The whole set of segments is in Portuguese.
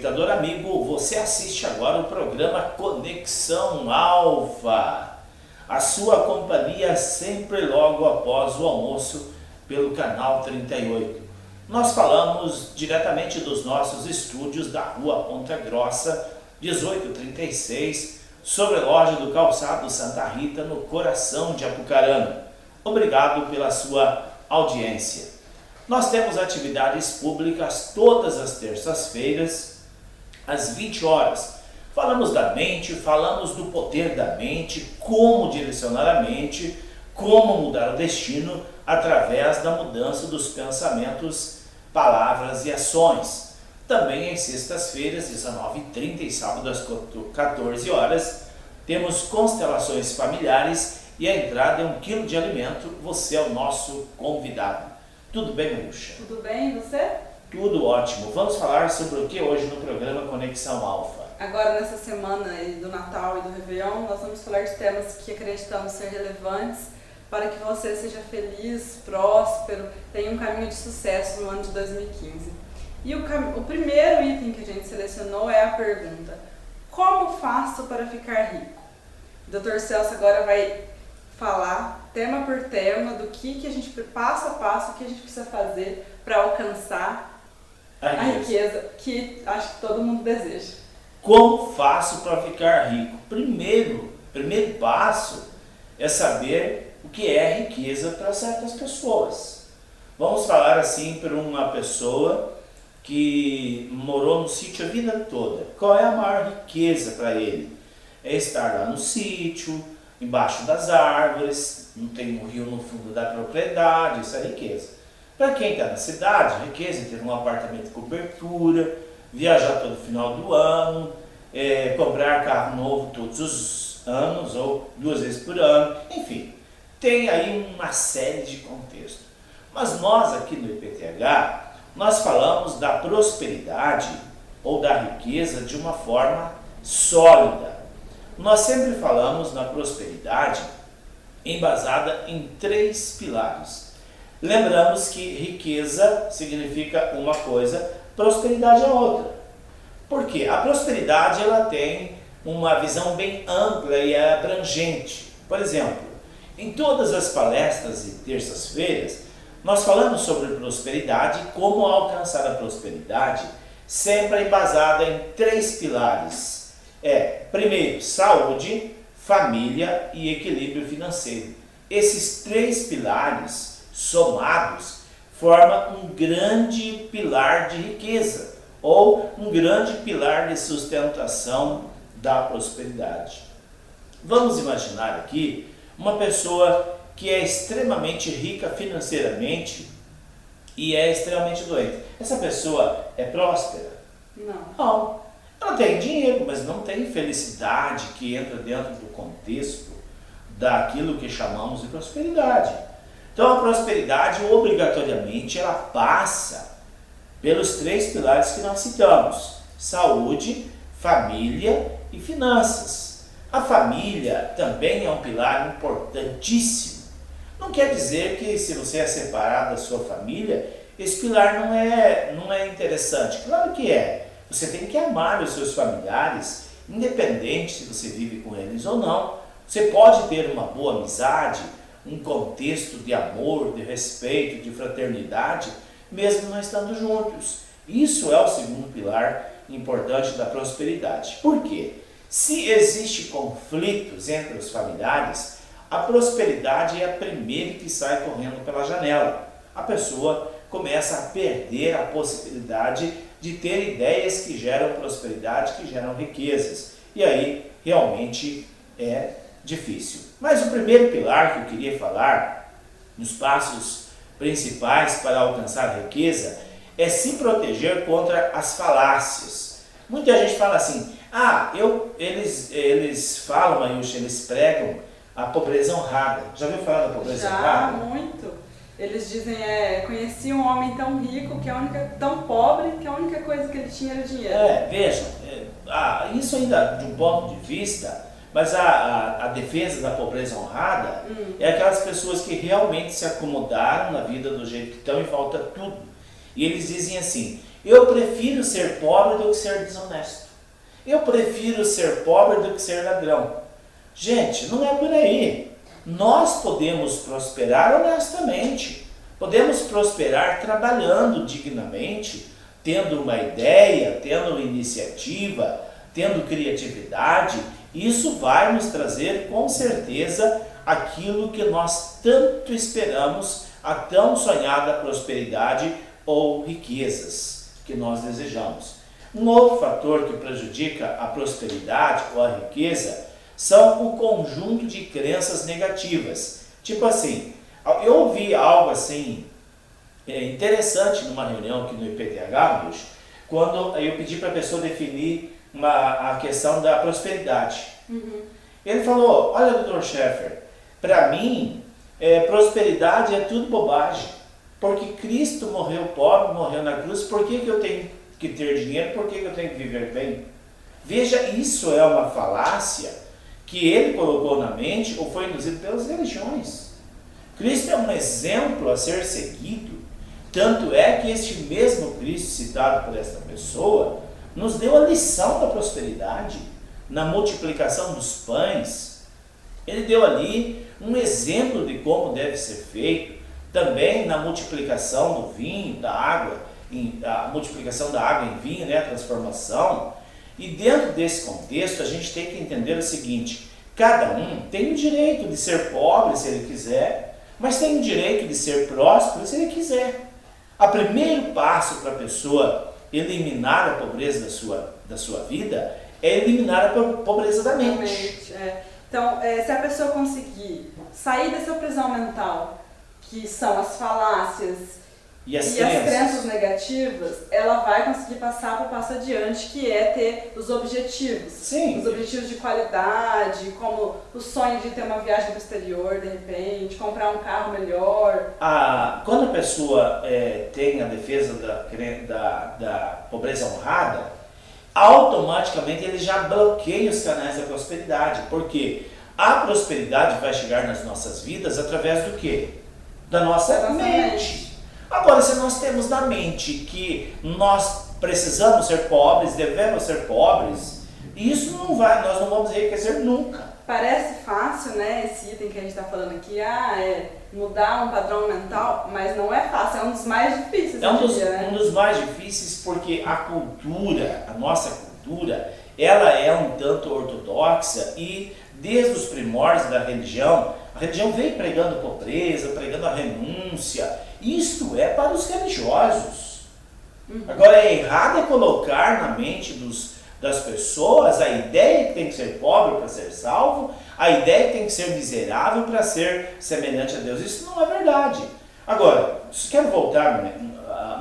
telespectador amigo, você assiste agora o programa Conexão Alfa, a sua companhia sempre logo após o almoço pelo canal 38. Nós falamos diretamente dos nossos estúdios da Rua Ponta Grossa, 1836, sobre a loja do Calçado Santa Rita, no coração de Apucarana. Obrigado pela sua audiência. Nós temos atividades públicas todas as terças-feiras, às 20 horas. Falamos da mente, falamos do poder da mente, como direcionar a mente, como mudar o destino através da mudança dos pensamentos, palavras e ações. Também às sextas-feiras, 19h30 e sábado às 14 horas, temos constelações familiares e a entrada é 1 quilo de alimento. Você é o nosso convidado. Tudo bem, Maruxa? Tudo bem, e você? Tudo ótimo. Vamos falar sobre o que hoje no programa Conexão Alfa? Agora, nessa semana do Natal e do Réveillon, nós vamos falar de temas que acreditamos ser relevantes para que você seja feliz, próspero, tenha um caminho de sucesso no ano de 2015. E o primeiro item que a gente selecionou é a pergunta: como faço para ficar rico? O Dr. Celso agora vai falar tema por tema do que a gente, passo a passo, o que a gente precisa fazer para alcançar a riqueza que acho que todo mundo deseja. Como faço para ficar rico? Primeiro passo é saber o que é riqueza para certas pessoas. Vamos falar assim para uma pessoa que morou no sítio a vida toda. Qual é a maior riqueza para ele? É estar lá no sítio, embaixo das árvores, não tem um rio no fundo da propriedade, isso é riqueza. Para quem está na cidade, riqueza é ter um apartamento de cobertura, viajar todo final do ano, comprar carro novo todos os anos ou 2 vezes por ano, enfim, tem aí uma série de contextos. Mas nós aqui no IPTH, nós falamos da prosperidade ou da riqueza de uma forma sólida. Nós sempre falamos na prosperidade embasada em 3 pilares. Lembramos que riqueza significa uma coisa, prosperidade é outra. Por quê? A prosperidade ela tem uma visão bem ampla e abrangente. Por exemplo, em todas as palestras e terças-feiras, nós falamos sobre prosperidade e como alcançar a prosperidade, sempre embasada em 3 pilares. Primeiro, saúde, família e equilíbrio financeiro. Esses 3 pilares somados formam um grande pilar de riqueza ou um grande pilar de sustentação da prosperidade. Vamos imaginar aqui uma pessoa que é extremamente rica financeiramente e é extremamente doente. Essa pessoa é próspera? Não. Ela tem dinheiro, mas não tem felicidade que entra dentro do contexto daquilo que chamamos de prosperidade. Então a prosperidade obrigatoriamente ela passa pelos 3 pilares que nós citamos: saúde, família e finanças. A família também é um pilar importantíssimo. Não quer dizer que se você é separado da sua família, esse pilar não é interessante. Claro que é. Você tem que amar os seus familiares, independente se você vive com eles ou não. Você pode ter uma boa amizade, um contexto de amor, de respeito, de fraternidade, mesmo não estando juntos. Isso é o segundo pilar importante da prosperidade. Por quê? Se existe conflitos entre os familiares, a prosperidade é a primeira que sai correndo pela janela. A pessoa começa a perder a possibilidade de ter ideias que geram prosperidade, que geram riquezas. E aí, realmente, é difícil. Mas o primeiro pilar que eu queria falar, nos passos principais para alcançar a riqueza, é se proteger contra as falácias. Muita gente fala assim: eles falam, Mayuxa, eles pregam a pobreza honrada. Já ouviu falar da pobreza honrada? Já, muito. Eles dizem, conheci um homem tão rico, tão pobre, que a única coisa que ele tinha era dinheiro. Veja, isso ainda de um ponto de vista, mas a defesa da pobreza honrada é aquelas pessoas que realmente se acomodaram na vida do jeito que estão e falta tudo. E eles dizem assim: Eu prefiro ser pobre do que ser desonesto. Eu prefiro ser pobre do que ser ladrão. Gente, não é por aí. Nós podemos prosperar honestamente. Podemos prosperar trabalhando dignamente, tendo uma ideia, tendo uma iniciativa, tendo criatividade. Isso vai nos trazer com certeza aquilo que nós tanto esperamos, a tão sonhada prosperidade ou riquezas que nós desejamos. Um outro fator que prejudica a prosperidade ou a riqueza são o conjunto de crenças negativas. Tipo assim, eu ouvi algo assim interessante numa reunião aqui no IPTH, quando eu pedi para a pessoa definir a questão da prosperidade. Ele falou, olha, Dr. Schaeffer, para mim, prosperidade é tudo bobagem, porque Cristo morreu pobre, morreu na cruz, por que eu tenho que ter dinheiro, por que eu tenho que viver bem? Veja, isso é uma falácia que ele colocou na mente ou foi induzido pelas religiões. Cristo é um exemplo a ser seguido, tanto é que este mesmo Cristo citado por esta pessoa nos deu a lição da prosperidade, na multiplicação dos pães. Ele deu ali um exemplo de como deve ser feito, também na multiplicação do vinho, da água, a multiplicação da água em vinho, né, a transformação. E dentro desse contexto a gente tem que entender o seguinte, cada um tem o direito de ser pobre se ele quiser, mas tem o direito de ser próspero se ele quiser. O primeiro passo para a pessoa eliminar a pobreza da sua vida é eliminar a pobreza da mente. Então, se a pessoa conseguir sair dessa prisão mental, que são as falácias e as crenças negativas, ela vai conseguir passar para o passo adiante, que é ter os objetivos. Sim. Os objetivos de qualidade, como o sonho de ter uma viagem para o exterior, de repente, comprar um carro melhor. Quando a pessoa tem a defesa da pobreza honrada, automaticamente ele já bloqueia os canais da prosperidade, porque a prosperidade vai chegar nas nossas vidas através do quê? Da nossa mente. Agora, se nós temos na mente que nós precisamos ser pobres, devemos ser pobres, isso nós não vamos enriquecer nunca. Parece fácil, né, esse item que a gente está falando aqui, mudar um padrão mental, mas não é fácil, é um dos mais difíceis. Um dos mais difíceis porque a nossa cultura, ela é um tanto ortodoxa e desde os primórdios da religião, a religião veio pregando pobreza, pregando a renúncia. Isto é para os religiosos. Agora, é errado colocar na mente das pessoas a ideia que tem que ser pobre para ser salvo, a ideia que tem que ser miserável para ser semelhante a Deus. Isso não é verdade. Agora, quero voltar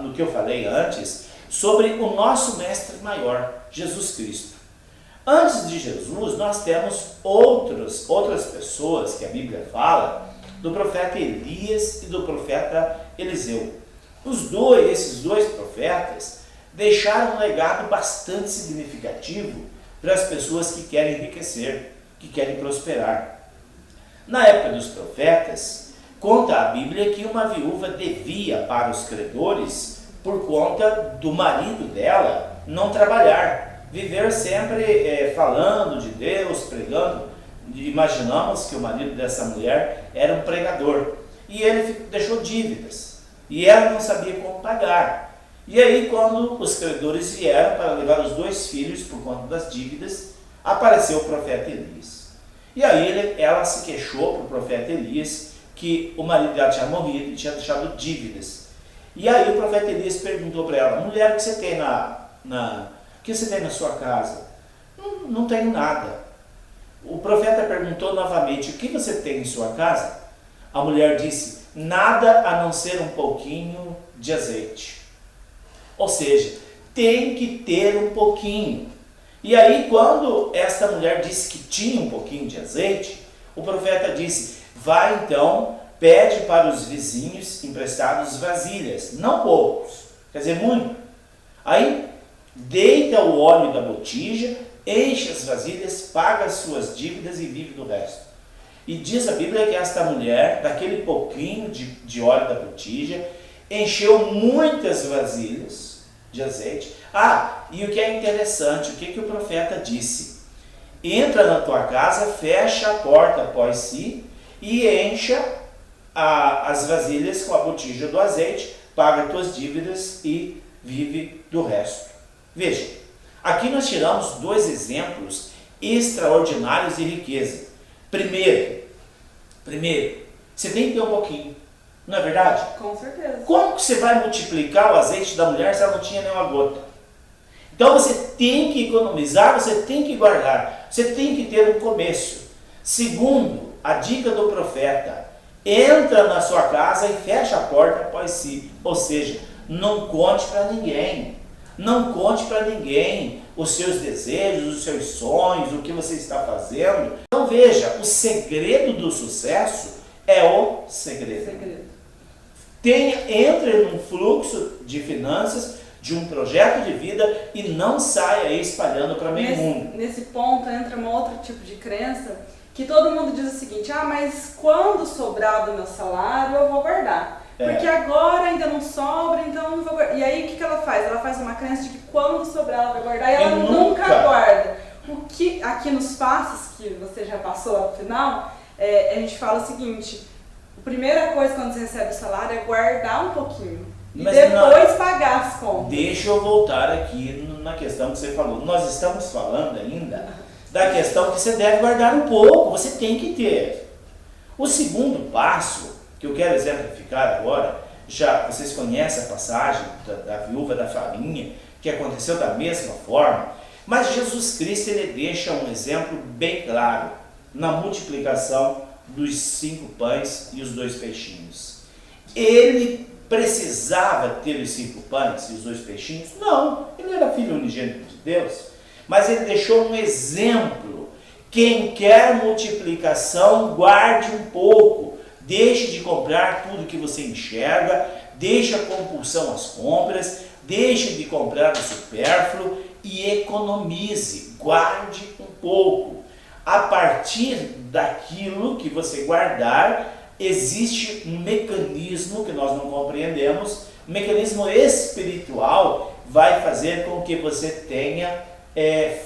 no que eu falei antes sobre o nosso mestre maior, Jesus Cristo. Antes de Jesus, nós temos outras pessoas que a Bíblia fala, do profeta Elias e do profeta Eliseu. Esses dois profetas deixaram um legado bastante significativo para as pessoas que querem enriquecer, que querem prosperar. Na época dos profetas, conta a Bíblia que uma viúva devia para os credores por conta do marido dela não trabalhar, viver sempre falando de Deus, pregando. Imaginamos que o marido dessa mulher era um pregador e ele deixou dívidas e ela não sabia como pagar. E aí, quando os credores vieram para levar os 2 filhos por conta das dívidas, apareceu o profeta Elias. E aí ela se queixou para o profeta Elias que o marido dela tinha morrido e tinha deixado dívidas. E aí o profeta Elias perguntou para ela, mulher, o que você tem o que você tem na sua casa? Não tenho nada. O profeta perguntou novamente, o que você tem em sua casa? A mulher disse, nada a não ser um pouquinho de azeite. Ou seja, tem que ter um pouquinho. E aí, quando esta mulher disse que tinha um pouquinho de azeite, o profeta disse, vai então, pede para os vizinhos emprestados vasilhas, não poucos, quer dizer, muito. Aí, deita o óleo da botija, enche as vasilhas, paga as suas dívidas e vive do resto. E diz a Bíblia que esta mulher, daquele pouquinho de óleo da botija, encheu muitas vasilhas de azeite. Ah, e o que é interessante, o que o profeta disse? Entra na tua casa, fecha a porta após si e encha as vasilhas com a botija do azeite, paga tuas dívidas e vive do resto. Veja, aqui nós tiramos dois exemplos extraordinários de riqueza. Primeiro, você tem que ter um pouquinho, não é verdade? Com certeza. Como que você vai multiplicar o azeite da mulher se ela não tinha nenhuma gota? Então você tem que economizar, você tem que guardar, você tem que ter um começo. Segundo, a dica do profeta: entra na sua casa e fecha a porta após si. Ou seja, não conte para ninguém. Não conte para ninguém os seus desejos, os seus sonhos, o que você está fazendo. Então veja, o segredo do sucesso é o segredo. Entre num fluxo de finanças, de um projeto de vida e não saia aí espalhando para meio mundo. Nesse ponto entra um outro tipo de crença que todo mundo diz o seguinte: ah, mas quando sobrar do meu salário eu vou guardar. Porque agora ainda não sobra, então eu não vou guardar. E aí o que ela faz? Ela faz uma crença de que quando sobrar ela vai guardar e ela nunca guarda. O que aqui nos passos que você já passou ao final, a gente fala o seguinte: a primeira coisa quando você recebe o salário é guardar um pouquinho. E depois pagar as contas. Deixa eu voltar aqui na questão que você falou. Nós estamos falando ainda da questão que você deve guardar um pouco, você tem que ter. O segundo passo que eu quero exemplificar agora, já vocês conhecem a passagem da viúva da farinha, que aconteceu da mesma forma, mas Jesus Cristo ele deixa um exemplo bem claro na multiplicação dos 5 pães e os 2 peixinhos. Ele precisava ter os 5 pães e os 2 peixinhos? Não, ele era filho unigênito de Deus, mas ele deixou um exemplo. Quem quer multiplicação, guarde um pouco. Deixe de comprar tudo que você enxerga, deixe a compulsão às compras, deixe de comprar o supérfluo e economize, guarde um pouco. A partir daquilo que você guardar, existe um mecanismo que nós não compreendemos, um mecanismo espiritual vai fazer com que você tenha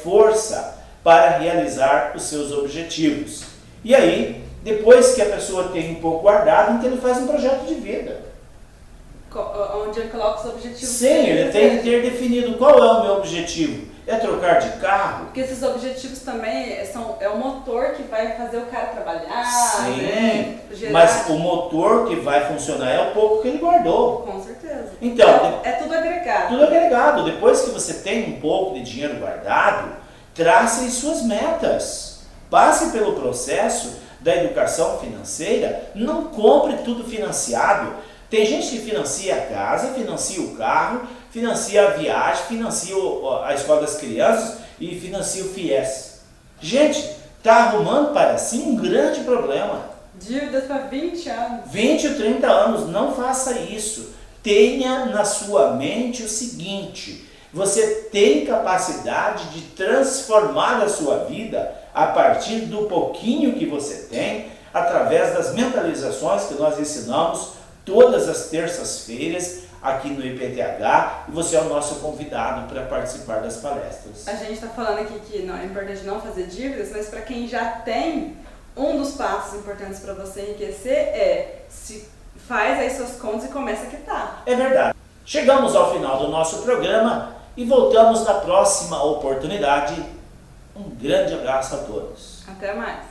força para realizar os seus objetivos. E aí, depois que a pessoa tem um pouco guardado, então ele faz um projeto de vida. Onde ele coloca os objetivos. Sim, ele tem que ter definido qual é o meu objetivo. É trocar de carro? Porque esses objetivos também é o motor que vai fazer o cara trabalhar. Sim, né? mas o motor que vai funcionar é o pouco que ele guardou. Com certeza. Então, é tudo agregado. Tudo agregado. Depois que você tem um pouco de dinheiro guardado, trace suas metas. Passe pelo processo da educação financeira, não compre tudo financiado. Tem gente que financia a casa, financia o carro, financia a viagem, financia a escola das crianças e financia o FIES. Gente, está arrumando para si um grande problema. Dívidas para 20 anos. 20 ou 30 anos, não faça isso. Tenha na sua mente o seguinte: você tem capacidade de transformar a sua vida a partir do pouquinho que você tem, através das mentalizações que nós ensinamos todas as terças-feiras aqui no IPTH, e você é o nosso convidado para participar das palestras. A gente está falando aqui que não, é importante não fazer dívidas, mas para quem já tem, um dos passos importantes para você enriquecer se faz aí suas contas e começa a quitar. É verdade. Chegamos ao final do nosso programa e voltamos na próxima oportunidade. Um grande abraço a todos. Até mais.